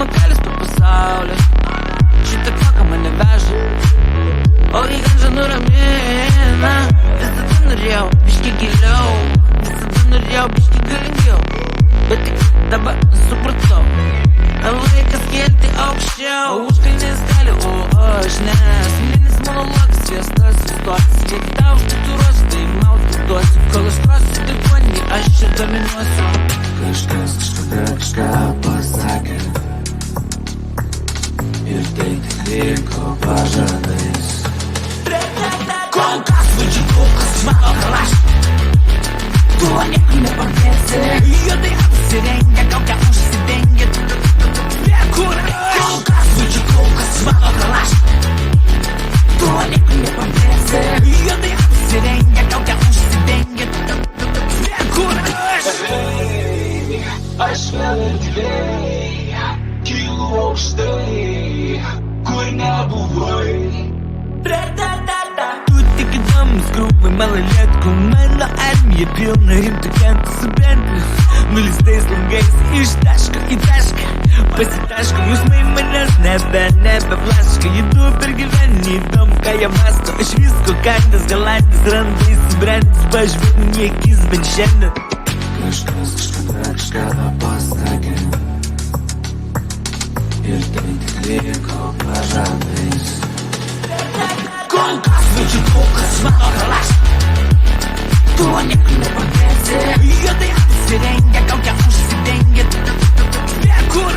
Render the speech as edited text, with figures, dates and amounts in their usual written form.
makalius po pasaulį. Šitą kvaką mane veža, o į ganžą nuramina. Visada norėjau biški giliau, visada norėjau biški galingiau, bet tik dabar supratau, laikas kelti aukščiau. Užkalnis gali, o aš ne. Asmeninis monologas, viestas istorijas. Kiek tau užtituros, tai mauti duosiu. Kol aš krosiu degonį, aš čia dominuosiu. Kažkas kažkada kažką pasakė, ir tai tik liko pažadais. Kol kas vaidžiu, kol kas mano pralašė, tuo niekam nepamėsi. Juodai apsirengę, kaukę užsidengę, kol kas vaidžiu, kol kas mano pralašė, tuo niekam nepamėsi. Juodai apsirengę, kaukę užsidengę, Aš vėl erdvėj, kylu aukštai, kur nebuvai. Tu tik įdomus krūmai malalėtkų, mano armija pilna rimtų kentų su Bentlis. Nulistais langais iš taško į tašką, pasitaško jausmai manęs nebevlaško. Judu per gyvenį, įdomu ką jie masto. Aš visko kandęs, galandęs, randais subrendęs, pažvelgiu į akis bent šiandien. Kažkas kažkada kažką pasakė, ir tai tik liko pažadais. Kol kas vaidžiu, kol kas mano pralašė, tuo niekam nepamėsi. Juodai apsirengę, kaukę užsidengę, kur